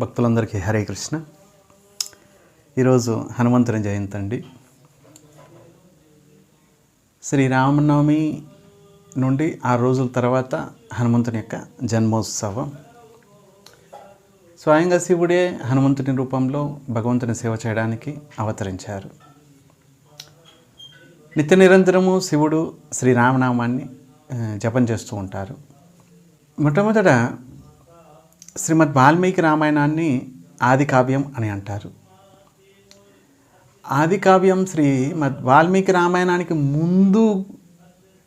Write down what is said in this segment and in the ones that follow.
భక్తులందరికీ హరే కృష్ణ. ఈరోజు హనుమంతుని జయంతి అండి. శ్రీరామనవమి నుండి 6 రోజుల తర్వాత హనుమంతుని యొక్క జన్మోత్సవం. స్వయంగా శివుడే హనుమంతుని రూపంలో భగవంతుని సేవ చేయడానికి అవతరించారు. నిత్య నిరంతరము శివుడు శ్రీరామనామాన్ని జపం చేస్తూ ఉంటారు. మొట్టమొదట శ్రీమద్ వాల్మీకి రామాయణాన్ని ఆది కావ్యం అని అంటారు. ఆది కావ్యం శ్రీమద్ వాల్మీకి రామాయణానికి ముందు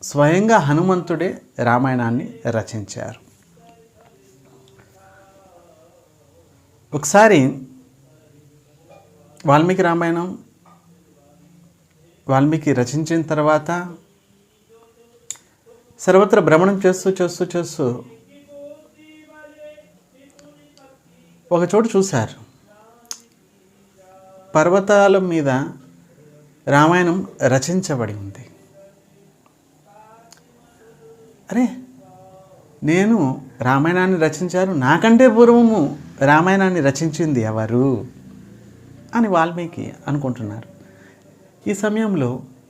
స్వయంగా హనుమంతుడే రామాయణాన్ని రచించారు. ఒకసారి వాల్మీకి రామాయణం వాల్మీకి రచించిన తర్వాత సర్వత్ర భ్రమణం చేస్తూ ఒక చోటు చూశారు. పర్వతాల మీద రామాయణం రచించబడి ఉంది. అరే, నేను రామాయణాన్ని రచించారు, నాకంటే పూర్వము రామాయణాన్ని రచించింది ఎవరు అని వాల్మీకి అనుకుంటున్నారు. ఈ సమయంలో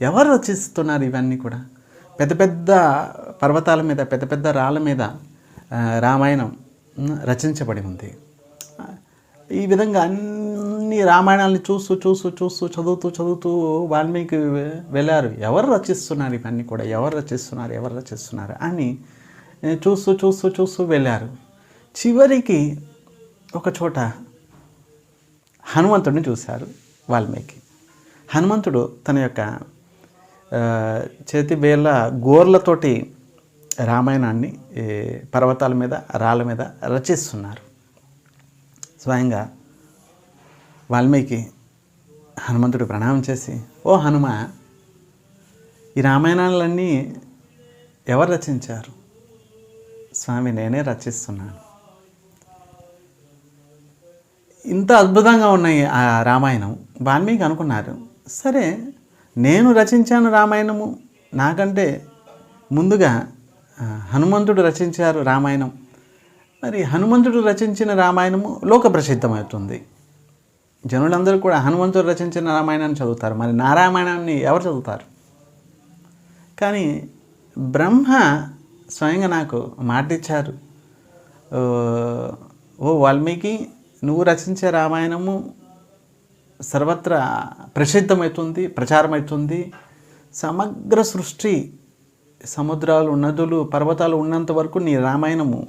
ఎవరు రచిస్తున్నారు? ఇవన్నీ కూడా పెద్ద పెద్ద పర్వతాల మీద, పెద్ద పెద్ద రాళ్ళ మీద రామాయణం రచించబడి ఉంది. ఈ విధంగా అన్ని రామాయణాలను చూస్తూ చదువుతూ వాల్మీకి వెళ్ళారు. ఎవరు రచిస్తున్నారు ఇవన్నీ కూడా, ఎవరు రచిస్తున్నారు అని చూస్తూ వెళ్ళారు. చివరికి ఒక చోట హనుమంతుడిని చూశారు వాల్మీకి. హనుమంతుడు తన యొక్క చేతి వేళ్ళ గోర్లతోటి రామాయణాన్ని పర్వతాల మీద, రాళ్ళ మీద రచిస్తున్నారు. స్వయంగా వాల్మీకి హనుమంతుడు ప్రణామం చేసి, ఓ హనుమ, ఈ రామాయణాలన్నీ ఎవరు రచించారు? స్వామి, నేనే రచిస్తున్నాను. ఇంత అద్భుతంగా ఉన్నాయి ఆ రామాయణం. వాల్మీకి అనుకున్నారు, సరే నేను రచించాను రామాయణము, నాకంటే ముందుగా హనుమంతుడు రచించారు రామాయణం. మరి హనుమంతుడు రచించిన రామాయణము లోక ప్రసిద్ధమవుతుంది. జనులందరూ కూడా హనుమంతుడు రచించిన రామాయణాన్ని చదువుతారు. మరి నా రామాయణాన్ని ఎవరు చదువుతారు? కానీ బ్రహ్మ స్వయంగా నాకు మాట ఇచ్చారు, ఓ వాల్మీకి, నువ్వు రచించే రామాయణము సర్వత్రా ప్రసిద్ధమవుతుంది, ప్రచారమవుతుంది. సమగ్ర సృష్టి, సముద్రాలు, నదులు, పర్వతాలు ఉన్నంత వరకు నీ రామాయణము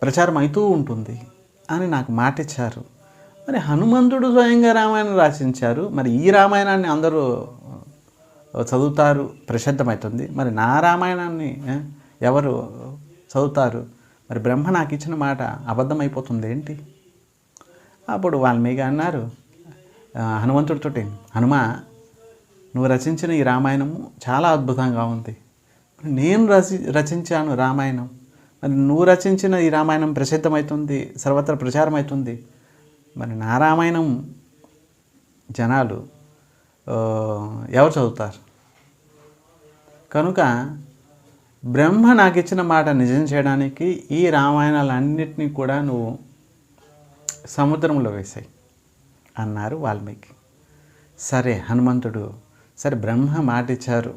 ప్రచారం అవుతూ ఉంటుంది అని నాకు మాట ఇచ్చారు. మరి హనుమంతుడు స్వయంగా రామాయణం రచించారు, మరి ఈ రామాయణాన్ని అందరూ చదువుతారు, ప్రసిద్ధమవుతుంది. మరి నా రామాయణాన్ని ఎవరు చదువుతారు? మరి బ్రహ్మ నాకు ఇచ్చిన మాట అబద్ధమైపోతుంది ఏంటి? అప్పుడు వాల్మీకి అన్నారు హనుమంతుడితోటి, హనుమ, నువ్వు రచించిన ఈ రామాయణము చాలా అద్భుతంగా ఉంది. నేను రచించాను రామాయణం, మరి నువ్వు రచించిన ఈ రామాయణం ప్రసిద్ధమవుతుంది, సర్వత్ర ప్రచారం అవుతుంది. మరి నా రామాయణం జనాలు ఎవరు చదువుతారు? కనుక బ్రహ్మ నాకు ఇచ్చిన మాట నిజం చేయడానికి ఈ రామాయణాలన్నింటినీ కూడా నువ్వు సముద్రంలో వేసాయి అన్నారు వాల్మీకి. సరే హనుమంతుడు, సరే బ్రహ్మ మాట ఇచ్చారు,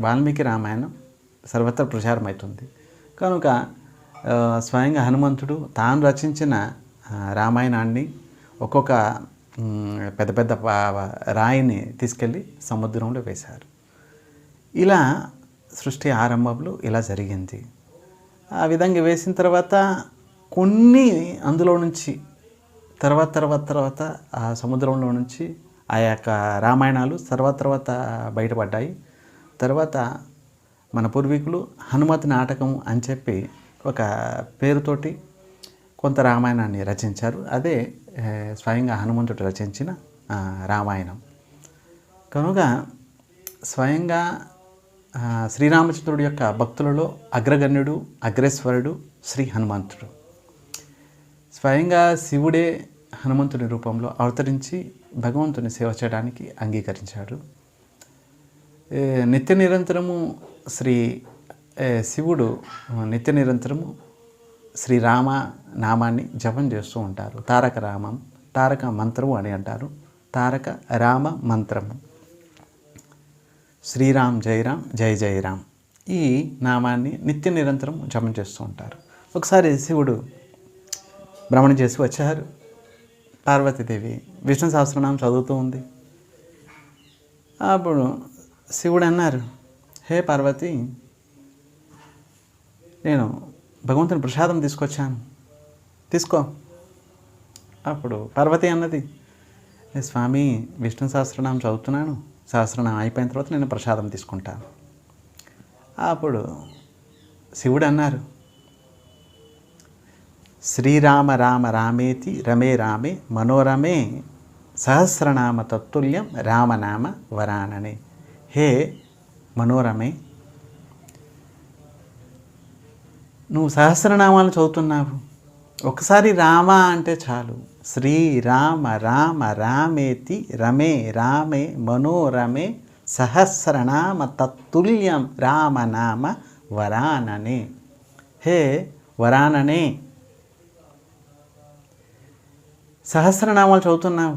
వాల్మీకి రామాయణం సర్వత్ర ప్రచారం అవుతుంది కనుక స్వయంగా హనుమంతుడు తాను రచించిన రామాయణాన్ని ఒక్కొక్క పెద్ద పెద్ద రాయిని తీసుకెళ్ళి సముద్రంలో వేశారు. ఇలా సృష్టి ఆరంభంలో ఇలా జరిగింది. ఆ విధంగా వేసిన తర్వాత కొన్ని అందులో నుంచి తర్వాత ఆ సముద్రంలో నుంచి ఆ యొక్క రామాయణాలు తర్వాత బయటపడ్డాయి. తర్వాత మన పూర్వీకులు హనుమతి నాటకం అని చెప్పి ఒక పేరుతోటి కొంత రామాయణాన్ని రచించారు. అదే స్వయంగా హనుమంతుడు రచించిన రామాయణం. కనుక స్వయంగా శ్రీరామచంద్రుడి యొక్క భక్తులలో అగ్రగణ్యుడు, అగ్రేశ్వరుడు శ్రీ హనుమంతుడు. స్వయంగా శివుడే హనుమంతుని రూపంలో అవతరించి భగవంతుని సేవ చేయడానికి అంగీకరించాడు. నిత్య నిరంతరము శివుడు నిత్య నిరంతరము శ్రీరామ నామాన్ని జపం చేస్తూ ఉంటారు. తారక మంత్రము అని అంటారు. తారక రామ మంత్రము. శ్రీరామ్ జయరామ్ జయ జయరామ్ ఈ నామాన్ని నిత్య నిరంతరం జపం చేస్తూ ఉంటారు. ఒకసారి శివుడు భ్రమణం చేసి వచ్చారు. పార్వతీదేవి విష్ణు సహస్రనామం చదువుతూ ఉంది. అప్పుడు శివుడు అన్నారు, హే పార్వతి, నేను భగవంతుని ప్రసాదం తీసుకొచ్చాను, తీసుకో. అప్పుడు పార్వతి అన్నది, స్వామి విష్ణు సహస్రనామం చదువుతున్నాను, సహస్రనామం అయిపోయిన తర్వాత నేను ప్రసాదం తీసుకుంటాను. అప్పుడు శివుడు అన్నారు, శ్రీరామ రామ రామేతి రమే రామే మనోరమే సహస్రనామ తత్తుల్యం రామనామ వరాననే. హే మనోరమే, నువ్వు సహస్రనామాలు చదువుతున్నావు, ఒకసారి రామ అంటే చాలు. శ్రీరామ రామ రామేతి రమే రామే మనోరమే సహస్రనామ తత్తుల్యం రామనామ వరాననే. హే వరాననే, సహస్రనామాలు చదువుతున్నావు,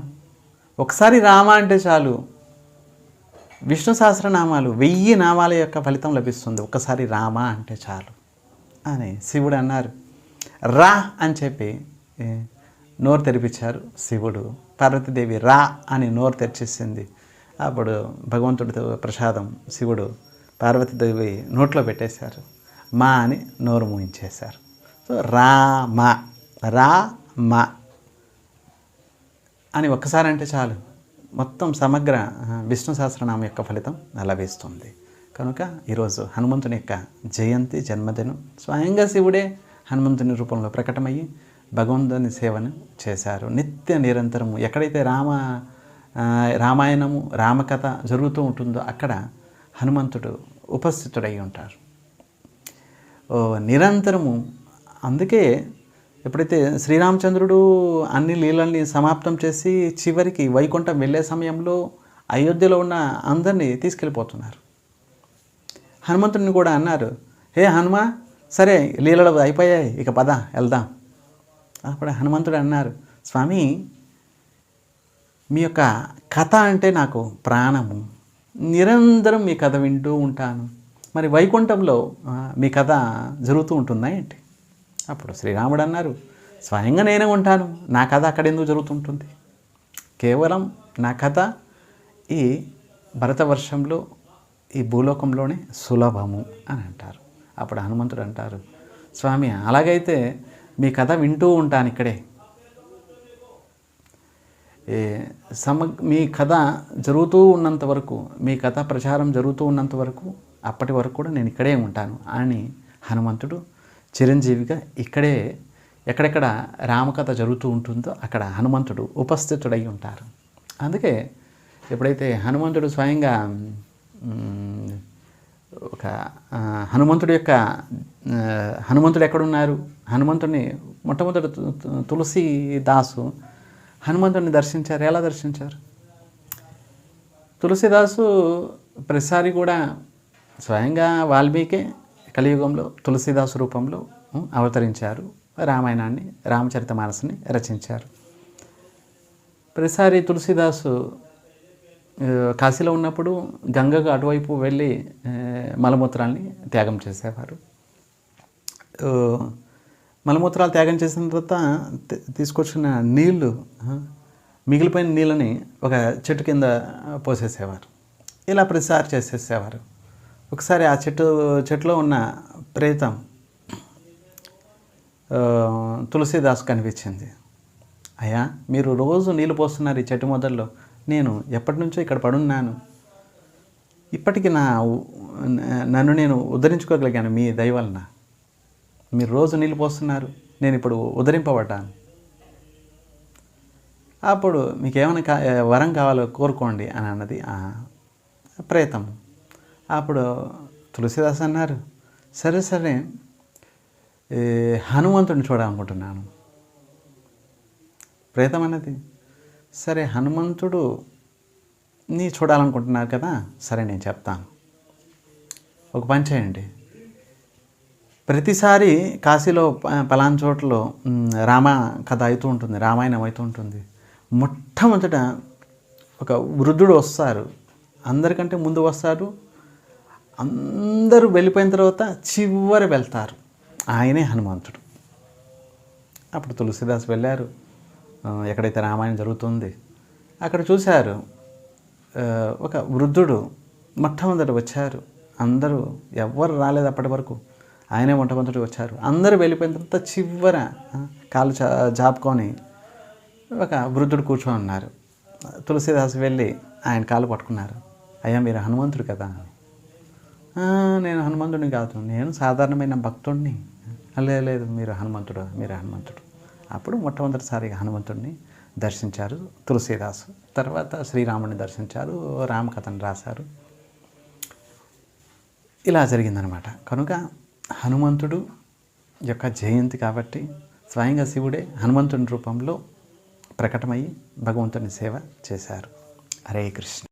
ఒకసారి రామ అంటే చాలు. విష్ణు సహస్రనామాలు 1000 నామాల యొక్క ఫలితం లభిస్తుంది, ఒక్కసారి రామ అంటే చాలు అని శివుడు అన్నారు. రా అని చెప్పి నోరు తెరిపించారు శివుడు. పార్వతీదేవి రా అని నోరు తెరిచేసింది. అప్పుడు భగవంతుడితో ప్రసాదం శివుడు పార్వతీదేవి నోట్లో పెట్టేశారు. మా అని నోరు మూయించేశారు. సో రామ రామ అని ఒక్కసారి అంటే చాలు, మొత్తం సమగ్ర విష్ణు సహస్రనామం యొక్క ఫలితం లభిస్తుంది. కనుక ఈరోజు హనుమంతుని యొక్క జయంతి, జన్మదినం. స్వయంగా శివుడే హనుమంతుని రూపంలో ప్రకటమయ్యి భగవంతుని సేవను చేశారు. నిత్య నిరంతరము ఎక్కడైతే రామాయణము రామకథ జరుగుతూ ఉంటుందో అక్కడ హనుమంతుడు ఉపస్థితుడై ఉంటారు నిరంతరము. అందుకే ఎప్పుడైతే శ్రీరామచంద్రుడు అన్ని లీలల్ని సమాప్తం చేసి చివరికి వైకుంఠం వెళ్ళే సమయంలో అయోధ్యలో ఉన్న అందరినీ తీసుకెళ్ళిపోతున్నారు. హనుమంతుడిని కూడా అన్నారు, హే హనుమ, సరే లీలలు అయిపోయాయి, ఇక పద వెళ్దాం. అప్పుడు హనుమంతుడు అన్నారు, స్వామి మీ యొక్క కథ అంటే నాకు ప్రాణము, నిరంతరం మీ కథ వింటూ ఉంటాను, మరి వైకుంఠంలో మీ కథ జరుగుతూ ఉంటుందా ఏంటి? అప్పుడు శ్రీరాముడు అన్నారు, స్వయంగా నేనే ఉంటాను, నా కథ అక్కడ ఎందుకు జరుగుతుంటుంది? కేవలం నా కథ ఈ భరతవర్షంలో ఈ భూలోకంలోనే సులభము అని అంటారు. అప్పుడు హనుమంతుడు అంటారు, స్వామి అలాగైతే మీ కథ వింటూ ఉంటాను ఇక్కడే, మీ కథ జరుగుతూ ఉన్నంత వరకు, మీ కథ ప్రచారం జరుగుతూ ఉన్నంత వరకు, అప్పటి వరకు కూడా నేను ఇక్కడే ఉంటాను అని హనుమంతుడు చిరంజీవిగా ఇక్కడే ఎక్కడెక్కడ రామకథ జరుగుతూ ఉంటుందో అక్కడ హనుమంతుడు ఉపస్థితుడై ఉంటారు. అందుకే ఎప్పుడైతే హనుమంతుడు స్వయంగా ఒక హనుమంతుడు ఎక్కడున్నారు? హనుమంతుడిని మొట్టమొదటి తులసీదాసు హనుమంతుడిని దర్శించారు. ఎలా దర్శించారు? తులసీదాసు ప్రతిసారి కూడా స్వయంగా వాల్మీకి కలియుగంలో తులసీదాసు రూపంలో అవతరించారు. రామాయణాన్ని, రామచరితమానస్ని రచించారు. ప్రతిసారి తులసీదాసు కాశీలో ఉన్నప్పుడు గంగకు అటువైపు వెళ్ళి మలమూత్రాల్ని త్యాగం చేసేవారు. మలమూత్రాలు త్యాగం చేసిన తర్వాత తీసుకొచ్చిన నీళ్లు, మిగిలిపోయిన నీళ్ళని ఒక చెట్టు కింద పోసేసేవారు. ఇలా ప్రతిసారి చేసేసేవారు. ఒకసారి ఆ చెట్టులో ఉన్న ప్రేతం తులసీదాస్ కనిపించింది. అయ్యా, మీరు రోజు నీళ్ళు పోస్తున్నారు ఈ చెట్టు మొదల్లో, నేను ఎప్పటి నుంచో ఇక్కడ పడున్నాను, ఇప్పటికీ నన్ను నేను ఉద్ధరించుకోగలిగాను మీ దయ వలన. మీరు రోజు నీళ్ళు పోస్తున్నారు, నేను ఇప్పుడు ఉద్ధరింపబడ్డాను. అప్పుడు మీకేమైనా వరం కావాలో కోరుకోండి అని అన్నది ఆ ప్రేతం. అప్పుడు తులసీదాస్ అన్నారు, సరే సరే హనుమంతుడిని చూడాలనుకుంటున్నాను. ప్రేతం అన్నది, సరే హనుమంతుడుని చూడాలనుకుంటున్నారు కదా, సరే నేను చెప్తాను. ఒక పని చేయండి, ప్రతిసారి కాశీలో పలానా చోట్ల రామ కథ అవుతూ ఉంటుంది, రామాయణం అవుతూ ఉంటుంది. మొట్టమొదట ఒక వృద్ధుడు వస్తారు, అందరికంటే ముందు వస్తారు, అందరూ వెళ్ళిపోయిన తర్వాత చివరి వెళ్తారు. ఆయనే హనుమంతుడు. అప్పుడు తులసిదాస్ వెళ్ళారు, ఎక్కడైతే రామాయణం జరుగుతుంది అక్కడ చూశారు. ఒక వృద్ధుడు మొట్టమొదట వచ్చారు, అందరూ ఎవ్వరు రాలేదు అప్పటి వరకు, ఆయనే మొట్టమొదటి వచ్చారు. అందరూ వెళ్ళిపోయిన తర్వాత చివర కాలు జాపుకొని ఒక వృద్ధుడు కూర్చొని ఉన్నారు. తులసిదాస్ వెళ్ళి ఆయన కాలు పట్టుకున్నారు. అయ్యా మీరు హనుమంతుడు కదా? నేను హనుమంతుడిని కాదు, నేను సాధారణమైన భక్తుడిని. లేదు మీరు హనుమంతుడు, మీరు హనుమంతుడు. అప్పుడు మొట్టమొదటిసారిగా హనుమంతుడిని దర్శించారు తులసీదాసు. తర్వాత శ్రీరాముడిని దర్శించారు, రామకథను రాశారు. ఇలా జరిగిందనమాట. కనుక హనుమంతుడు యొక్క జయంతి కాబట్టి స్వయంగా శివుడే హనుమంతుని రూపంలో ప్రకటమయ్యి భగవంతుని సేవ చేశారు. హరే కృష్ణ.